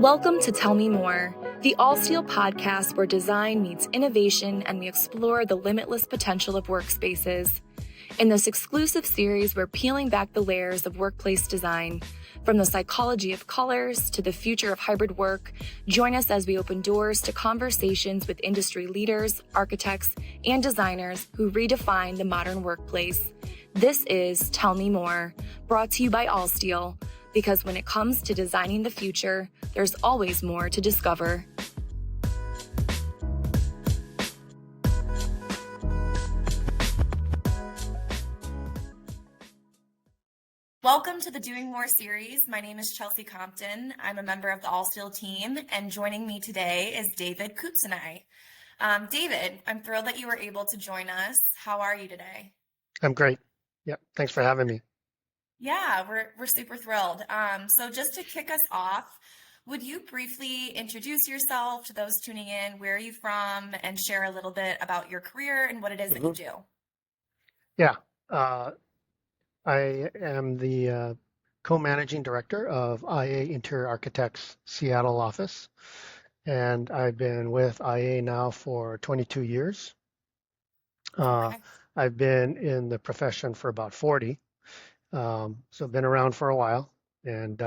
Welcome to Tell Me More, the Allsteel podcast where design meets innovation and we explore the limitless potential of workspaces. In this exclusive series, we're peeling back the layers of workplace design. From the psychology of colors to the future of hybrid work, join us as we open doors to conversations with industry leaders, architects, and designers who redefine the modern workplace. This is Tell Me More, brought to you by Allsteel, because when it comes to designing the future, there's always more to discover. Welcome to the Doing More series. My name is Chelsea Compton. I'm a member of the Allsteel team, and joining me today is David Kutsunai. David, I'm thrilled that you were able to join us. How are you today? I'm great. Yep. Thanks for having me. Yeah, we're super thrilled. So just to kick us off, would you briefly introduce yourself to those tuning in? Where are you from? And share a little bit about your career and what it is that you do. Yeah. I am the co-managing director of IA Interior Architects Seattle office, and I've been with IA now for 22 years. Okay. I've been in the profession for about 40, so I've been around for a while, and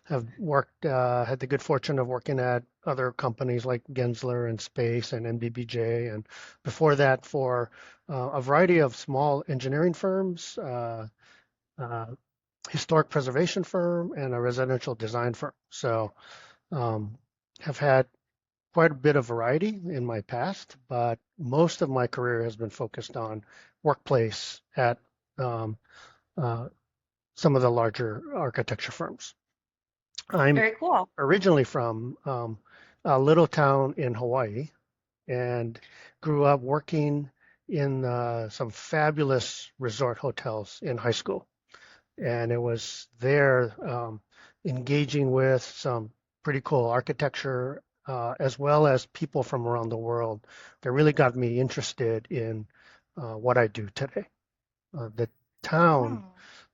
have worked, had the good fortune of working at other companies like Gensler and Space and NBBJ, and before that for a variety of small engineering firms, historic preservation firm, and a residential design firm. So have had quite a bit of variety in my past, but most of my career has been focused on workplace at some of the larger architecture firms. I'm Very cool. originally from a little town in Hawaii and grew up working in some fabulous resort hotels in high school. And it was there engaging with some pretty cool architecture as well as people from around the world that really got me interested in what I do today. The town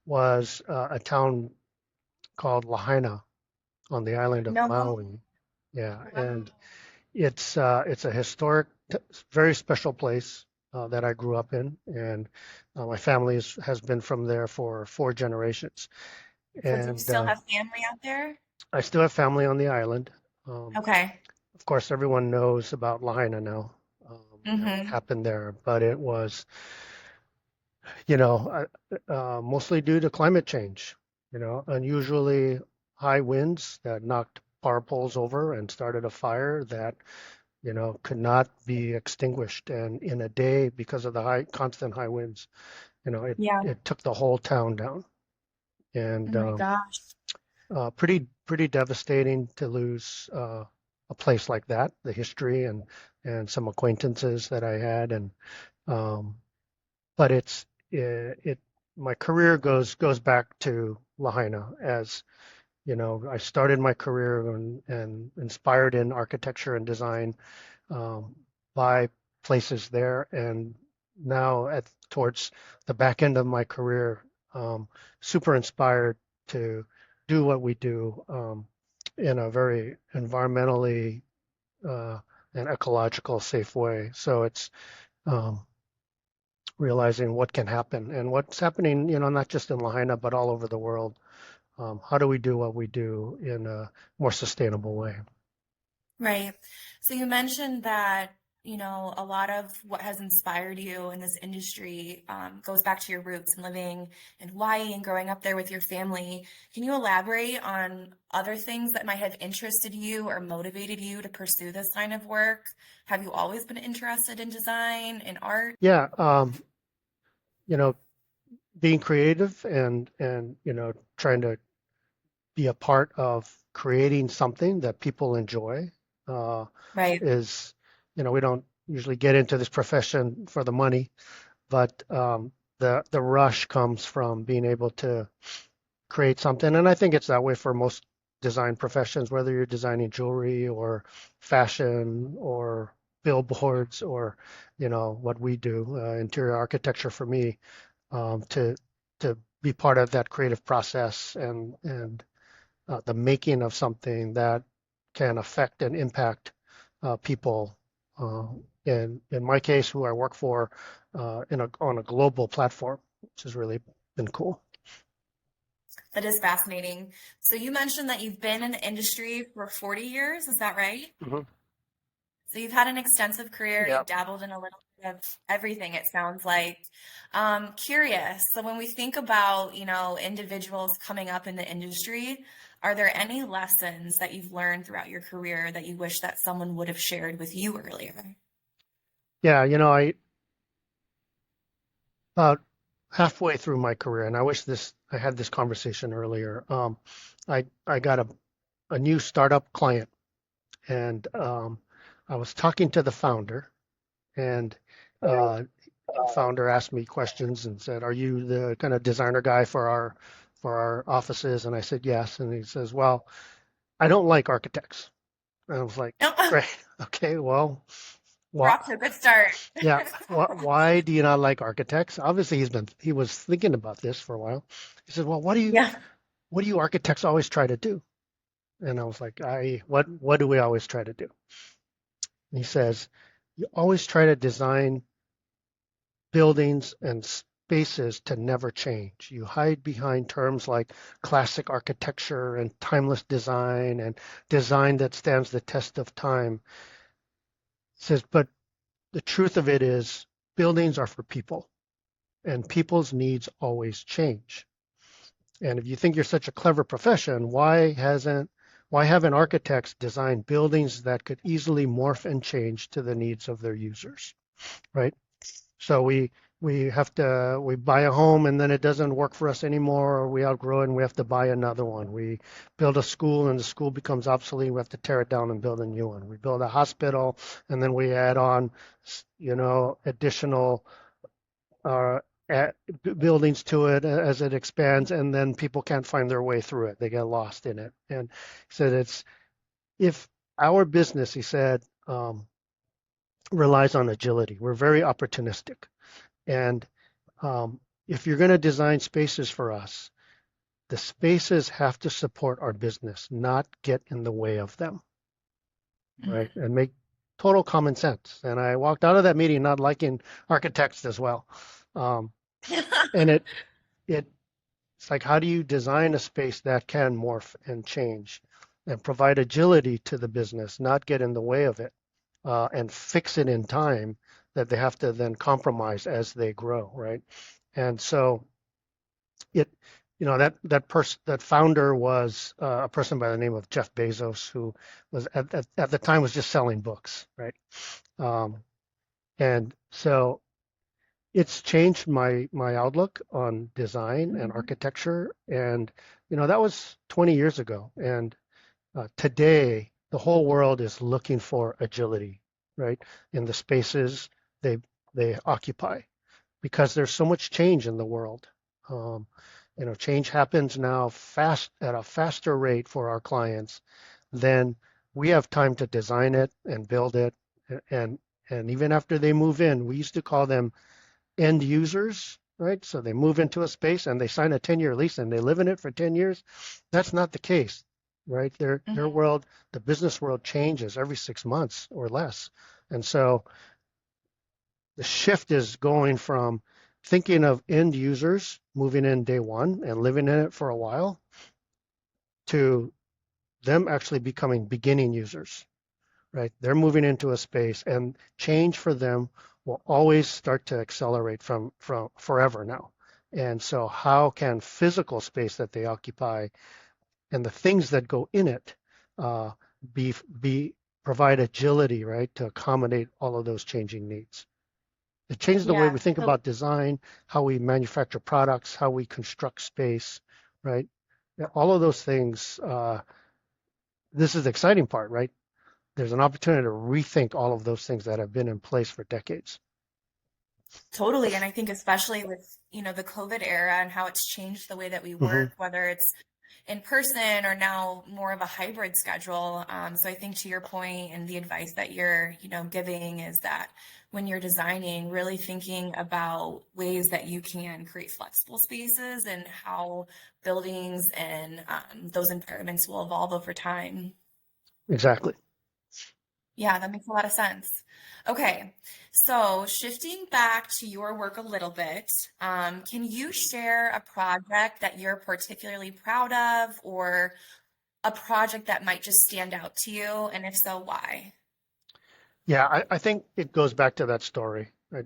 was a town called Lahaina on the island of No. Maui. Yeah, and it's a historic, very special place that I grew up in, and my family has been from there for 4 generations. So do you And still have family out there? I still have family on the island. Okay. Of course, everyone knows about Lahaina now, and what Mm-hmm. happened there, but it was, mostly due to climate change, unusually high winds that knocked power poles over and started a fire that could not be extinguished. And in a day, because of the constant high winds, Yeah. it took the whole town down. Oh And my gosh. pretty devastating to lose a place like that, the history and some acquaintances that I had. And but it my career goes back to Lahaina as I started my career and inspired in architecture and design by places there, and now towards the back end of my career, super inspired to do what we do in a very environmentally and ecological safe way. So it's um, realizing what can happen and what's happening, not just in Lahaina, but all over the world. How do we do what we do in a more sustainable way? Right. So you mentioned that, a lot of what has inspired you in this industry goes back to your roots and living in Hawaii and growing up there with your family. Can you elaborate on other things that might have interested you or motivated you to pursue this line of work? Have you always been interested in design and art? Yeah, you know, being creative and trying to be a part of creating something that people enjoy Right. is, we don't usually get into this profession for the money, but the rush comes from being able to create something. And I think it's that way for most design professions, whether you're designing jewelry or fashion or billboards or, what we do, interior architecture for me, to be part of that creative process and the making of something that can affect and impact people. In my case, who I work for on a global platform, which has really been cool. That is fascinating. So you mentioned that you've been in the industry for 40 years, is that right? Mm-hmm. So you've had an extensive career, Yeah. you've dabbled in a little bit of everything, it sounds like. Curious. So when we think about, individuals coming up in the industry, are there any lessons that you've learned throughout your career that you wish that someone would have shared with you earlier? Yeah, I about halfway through my career, and I had this conversation earlier. I got a new startup client, and I was talking to the founder, and the founder asked me questions and said, "Are you the kind of designer guy for our offices?" And I said, "Yes." And he says, "Well, I don't like architects." And I was like, Nope. "Great, okay, well, We're what?" off to a good start. Yeah. Why do you not like architects? Obviously, he was thinking about this for a while. He said, "Well, Yeah. what do you architects always try to do?" And I was like, what do we always try to do?" And he says, "You always try to design buildings and spaces to never change. You hide behind terms like classic architecture and timeless design and design that stands the test of time." He says, "But the truth of it is buildings are for people, and people's needs always change. And if you think you're such a clever profession, why haven't architects designed buildings that could easily morph and change to the needs of their users, right? So we buy a home and then it doesn't work for us anymore, or we outgrow it and we have to buy another one. We build a school and the school becomes obsolete. We have to tear it down and build a new one. We build a hospital and then we add on, additional uh, buildings to it as it expands, and then people can't find their way through it. They get lost in it. And he said, if our business, he said, relies on agility. We're very opportunistic. And if you're going to design spaces for us, the spaces have to support our business, not get in the way of them, right? And make total common sense. And I walked out of that meeting not liking architects as well. Um, and it's like, how do you design a space that can morph and change and provide agility to the business, not get in the way of it, and fix it in time that they have to then compromise as they grow, right? And so it, that founder was a person by the name of Jeff Bezos, who was at the time was just selling books, right? Um, and so it's changed my outlook on design and architecture, and that was 20 years ago. And today the whole world is looking for agility, right, in the spaces they they occupy, because there's so much change in the world. um, Change happens now fast at a faster rate for our clients than we have time to design it and build it. And even after they move in, we used to call them end users, right? So they move into a space and they sign a 10-year lease and they live in it for 10 years. That's not the case, right? Their world, the business world, changes every 6 months or less. And so the shift is going from thinking of end users moving in day one and living in it for a while to them actually becoming beginning users, right? They're moving into a space, and change for them will always start to accelerate from forever now. And so how can physical space that they occupy and the things that go in it uh, be provide agility, right, to accommodate all of those changing needs? It changes the way Yeah. we think about design, how we manufacture products, how we construct space, right? Yeah, all of those things. This is the exciting part, right? There's an opportunity to rethink all of those things that have been in place for decades. Totally. And I think especially with, the COVID era and how it's changed the way that we Hmm. work, whether it's in person or now more of a hybrid schedule. So I think to your point and the advice that you're, giving is that when you're designing, really thinking about ways that you can create flexible spaces and how buildings and those environments will evolve over time. Exactly. Yeah, that makes a lot of sense. Okay, so shifting back to your work a little bit, can you share a project that you're particularly proud of or a project that might just stand out to you? And if so, why? Yeah, I think it goes back to that story I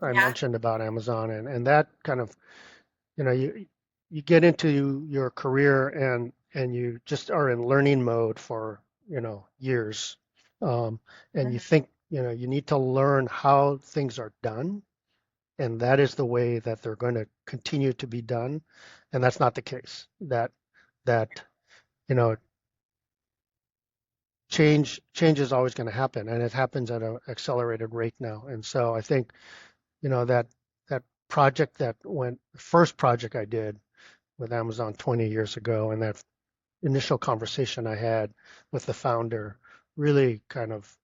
Yeah. mentioned about Amazon, and that kind of, you get into your career and you just are in learning mode for, years. Um, and you Mhm. think, you need to learn how things are done, and that is the way that they're going to continue to be done. And that's not the case. That, you know, change is always going to happen, and it happens at an accelerated rate now. And so I think, that project that went, first project I did with Amazon 20 years ago, and that initial conversation I had with the founder really kind of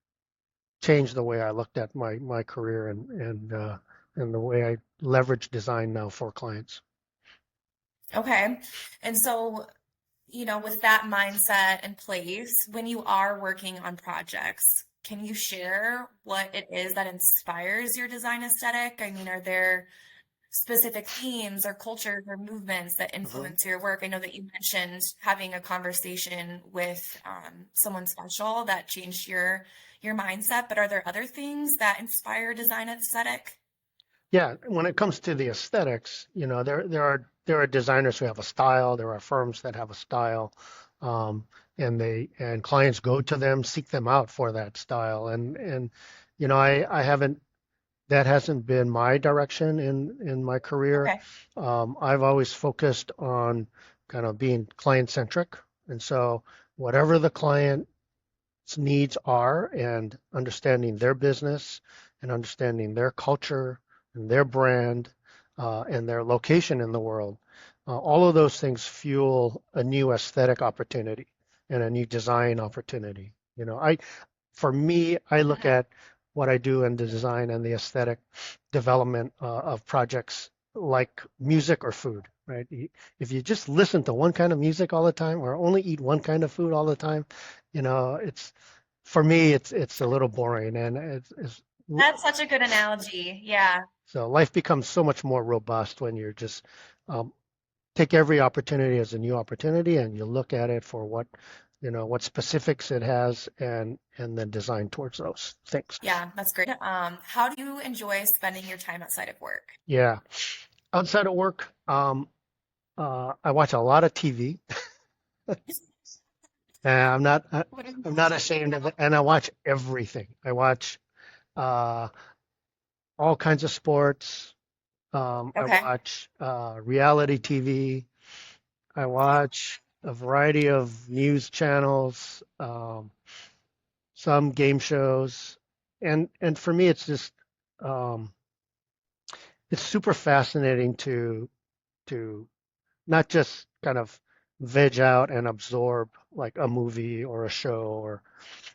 changed the way I looked at my career and the way I leverage design now for clients. Okay. And so, with that mindset in place, when you are working on projects, can you share what it is that inspires your design aesthetic? I mean, are there specific themes or cultures or movements that Mhm. influence your work? I know that you mentioned having a conversation with someone special that changed your mindset, but are there other things that inspire design aesthetic? Yeah, when it comes to the aesthetics, there are designers who have a style, there are firms that have a style, um, and clients go to them, seek them out for that style, and I haven't that hasn't been my direction in my career. Okay. I've always focused on kind of being client centric, and so whatever the client needs are and understanding their business and understanding their culture and their brand and their location in the world. All of those things fuel a new aesthetic opportunity and a new design opportunity. For me, I look Mhm. at what I do in the design and the aesthetic development of projects like music or food, right? If you just listen to one kind of music all the time or only eat one kind of food all the time, it's for me, it's a little boring, and it's That's such a good analogy. Yeah. so life becomes so much more robust when you're just um, take every opportunity as a new opportunity, and you look at it for what specifics it has, and then design towards those things. Yeah, that's great. How do you enjoy spending your time outside of work? Yeah, outside of work, I watch a lot of TV. And What is I'm not ashamed of it, and I watch everything. I watch uh, all kinds of sports. I Okay. watch reality TV. I watch a variety of news channels, some game shows, and for me, um, it's super fascinating to not just kind of veg out and absorb like a movie or a show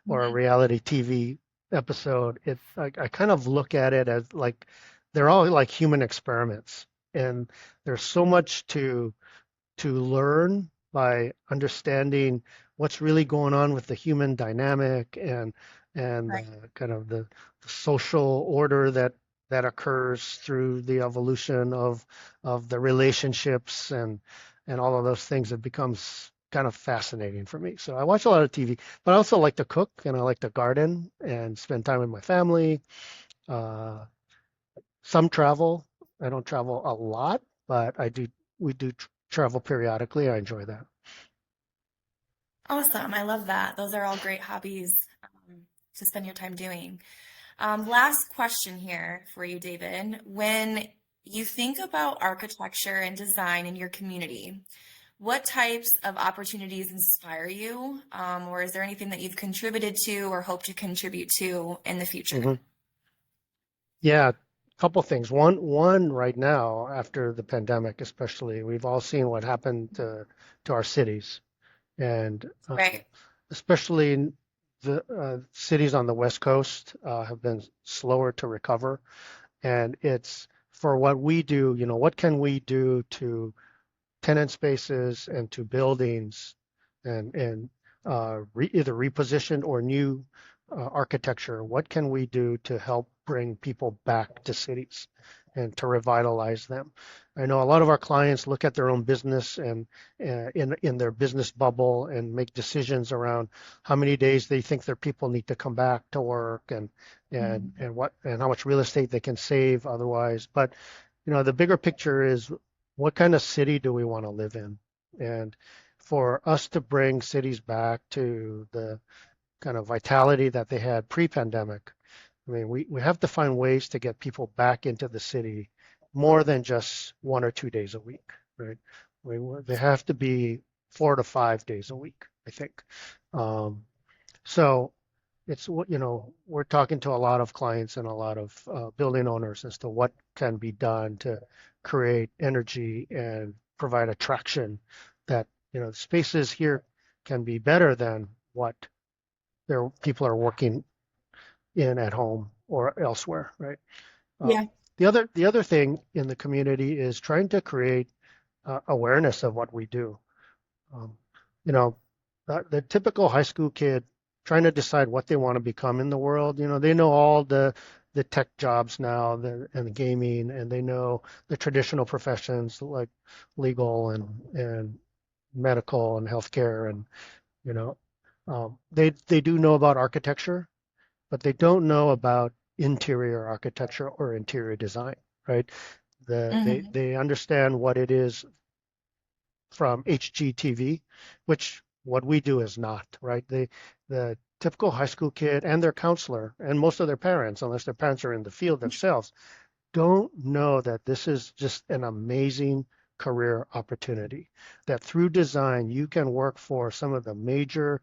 or a Mhm. reality TV episode. I kind of look at it as like they're all like human experiments, and there's so much to learn by understanding what's really going on with the human dynamic and Right. kind of the social order that occurs through the evolution of the relationships and all of those things. It becomes kind of fascinating for me. So I watch a lot of TV, but I also like to cook and I like to garden and spend time with my family. Uh, some travel. I don't travel a lot, but we do travel periodically. I enjoy that. Awesome. I love that. Those are all great hobbies to spend your time doing. Last question here for you, David. When you think about architecture and design in your community, what types of opportunities inspire you? Or is there anything that you've contributed to or hope to contribute to in the future? Hmm. Yeah, a couple things. One right now, after the pandemic, especially, we've all seen what happened to our cities, and Right. especially in the cities on the West Coast have been slower to recover. And it's for what we do, what can we do to tenant spaces and to buildings and either repositioned or new architecture. What can we do to help bring people back to cities and to revitalize them? I know a lot of our clients look at their own business and in their business bubble and make decisions around how many days they think their people need to come back to work and how much real estate they can save otherwise. But the bigger picture is what kind of city do we want to live in? And for us to bring cities back to the kind of vitality that they had pre-pandemic, I mean, we have to find ways to get people back into the city more than just 1 or 2 days a week, right? They have to be 4 to 5 days a week, I think. Um, so it's we're talking to a lot of clients and a lot of building owners as to what can be done to create energy and provide attraction that spaces here can be better than what their people are working in at home or elsewhere, right? Yeah. The other thing in the community is trying to create awareness of what we do. Um, you know, the typical high school kid trying to decide what they want to become in the world, they know all the tech jobs now and the gaming, and they know the traditional professions like legal and medical and healthcare, and you know, they do know about architecture, but they don't know about interior architecture or interior design, right? Hmm. They understand what it is from HGTV, which what we do is not, right? The typical high school kid and their counselor and most of their parents, unless their parents are in the field themselves, don't know that this is just an amazing career opportunity. That through design, you can work for some of the major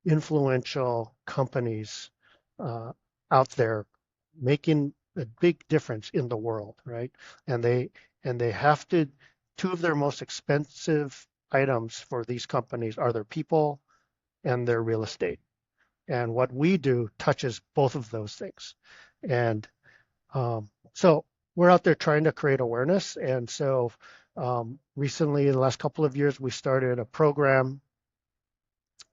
influential companies uh, out there making a big difference in the world, right? And they have to, two of their most expensive items for these companies are their people and their real estate. And what we do touches both of those things. And so we're out there trying to create awareness. And so recently, in the last couple of years, we started a program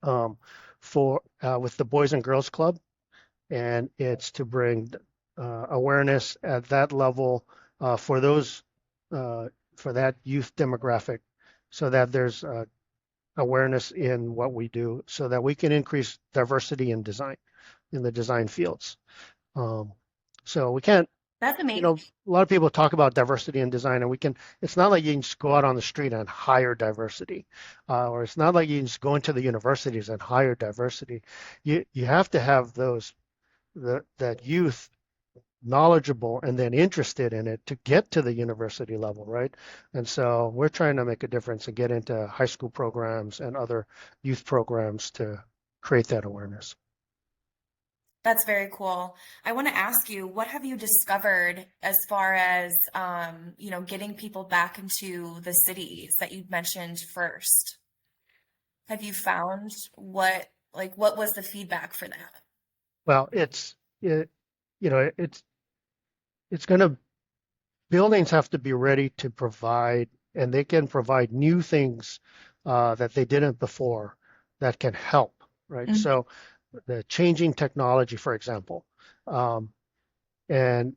um, for with the Boys and Girls Club, and it's to bring awareness at that level for those for that youth demographic, so that there's awareness in what we do, so that we can increase diversity in design in the design fields. Um, so we can't That's amazing. a lot of people talk about diversity in design, and it's not like you can just go out on the street and hire diversity, or it's not like you can just go into the universities and hire diversity. You have to have that youth knowledgeable and then interested in it to get to the university level, right? And so we're trying to make a difference and get into high school programs and other youth programs to create that awareness. That's very cool. I want to ask you, what have you discovered as far as, getting people back into the cities that you mentioned first? Have you found what was the feedback for that? Well, it, it's going to buildings have to be ready to provide, and they can provide new things that they didn't before that can help, right? Mhm. So the changing technology, for example, um, and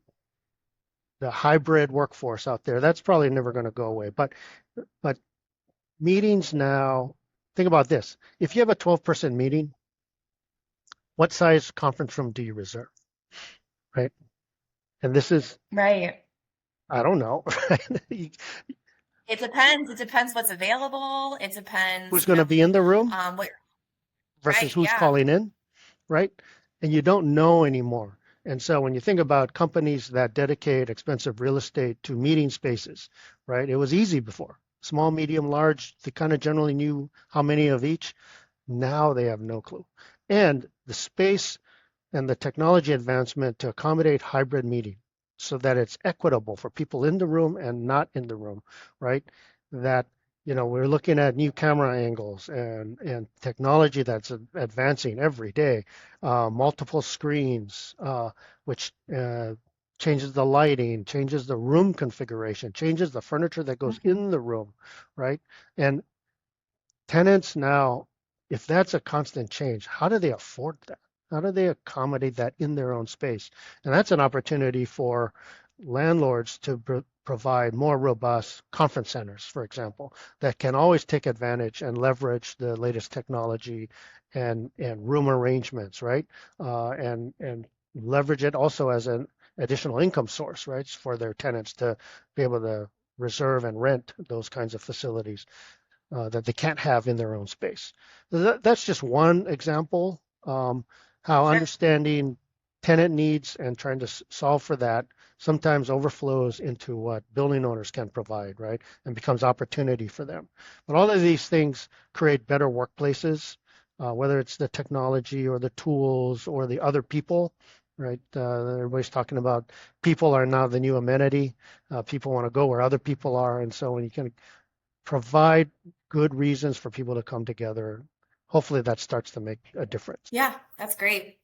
the hybrid workforce out there, that's probably never going to go away. But meetings now, think about this. If you have a 12-person meeting, what size conference room do you reserve, right? And this is, Right. I don't know, It depends. It depends what's available. It who's depends, going to be in the room what, versus right, who's yeah. calling in, right? And you don't know anymore. And so when you think about companies that dedicate expensive real estate to meeting spaces, right? It was easy before. Small, medium, large, they kind of generally knew how many of each. Now they have no clue. And the space and the technology advancement to accommodate hybrid meeting so that it's equitable for people in the room and not in the room, right? That we're looking at new camera angles and technology that's advancing every day, multiple screens, which changes the lighting, changes the room configuration, changes the furniture that goes Mhm. in the room, right? And tenants now if that's a constant change, how do they afford that? How do they accommodate that in their own space? And that's an opportunity for landlords to provide more robust conference centers, for example, that can always take advantage and leverage the latest technology and room arrangements, right? And leverage it also as an additional income source, right, for their tenants to be able to reserve and rent those kinds of facilities that they can't have in their own space. That's just one example. How Sure. understanding tenant needs and trying to solve for that sometimes overflows into what building owners can provide, right? And becomes opportunity for them. But all of these things create better workplaces, whether it's the technology or the tools or the other people, right? Everybody's talking about people are now the new amenity. People want to go where other people are. And so when you can provide good reasons for people to come together, hopefully that starts to make a difference. Yeah, that's great.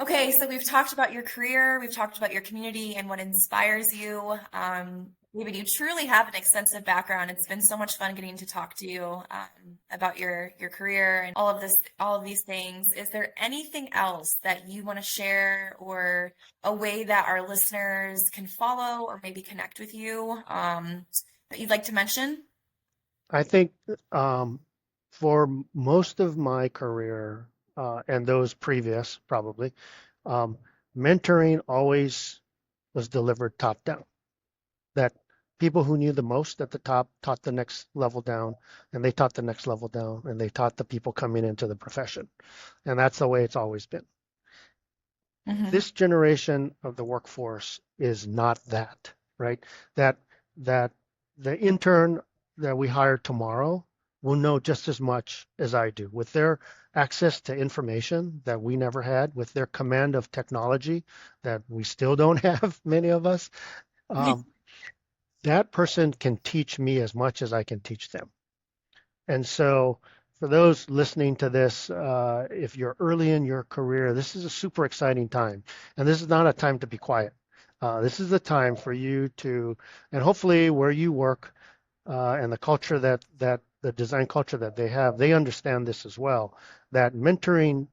Okay, so we've talked about your career, we've talked about your community and what inspires you. David, you truly have an extensive background. It's been so much fun getting to talk to you about your career and all of these things. Is there anything else that you want to share, or a way that our listeners can follow or maybe connect with you that you'd like to mention? I think for most of my career and those previous, probably, mentoring always was delivered top down. That people who knew the most at the top taught the next level down, and they taught the next level down, and they taught the people coming into the profession. And that's the way it's always been. Mm-hmm. This generation of the workforce is not that, right? That the intern that we hire tomorrow will know just as much as I do, with their access to information that we never had, with their command of technology that we still don't have, many of us. That person can teach me as much as I can teach them. And so for those listening to this, if you're early in your career, this is a super exciting time. And this is not a time to be quiet. This is the time for you to, and hopefully where you work and the culture that the design culture that they have, they understand this as well, that mentoring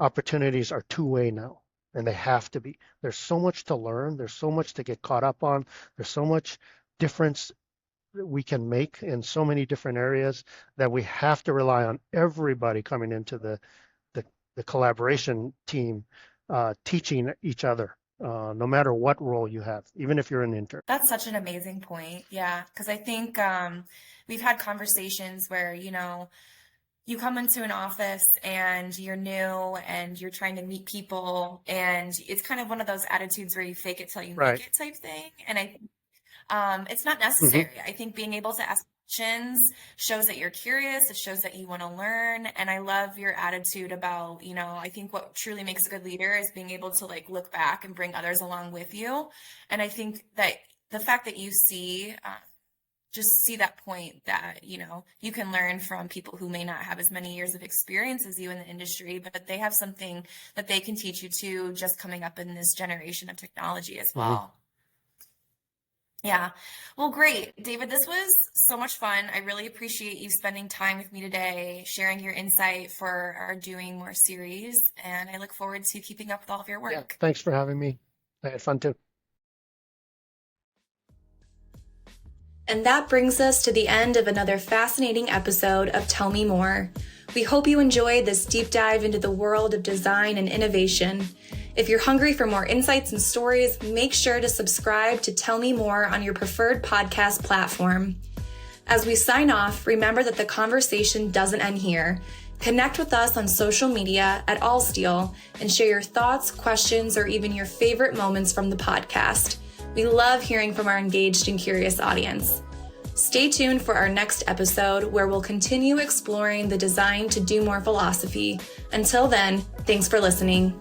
opportunities are two-way now, and they have to be. There's so much to learn. There's so much to get caught up on. There's so much difference that we can make in so many different areas that we have to rely on everybody coming into the collaboration team, teaching each other, no matter what role you have, even if you're an intern. That's such an amazing point. Yeah, because I think we've had conversations where, you come into an office and you're new and you're trying to meet people, and it's kind of one of those attitudes where you fake it till you Right. make it type thing. And it's not necessary. I think being able to ask questions shows that you're curious. It shows that you want to learn. And I love your attitude about, I think what truly makes a good leader is being able to look back and bring others along with you. And I think that the fact that you just see that point that, you can learn from people who may not have as many years of experience as you in the industry, but they have something that they can teach you too, just coming up in this generation of technology as well. Yeah. Well, great. David, this was so much fun. I really appreciate you spending time with me today, sharing your insight for our Doing More series, and I look forward to keeping up with all of your work. Yeah, thanks for having me. I had fun too. And that brings us to the end of another fascinating episode of Tell Me More. We hope you enjoyed this deep dive into the world of design and innovation. If you're hungry for more insights and stories, make sure to subscribe to Tell Me More on your preferred podcast platform. As we sign off, remember that the conversation doesn't end here. Connect with us on social media at Allsteel and share your thoughts, questions, or even your favorite moments from the podcast. We love hearing from our engaged and curious audience. Stay tuned for our next episode, where we'll continue exploring the Design to Do More philosophy. Until then, thanks for listening.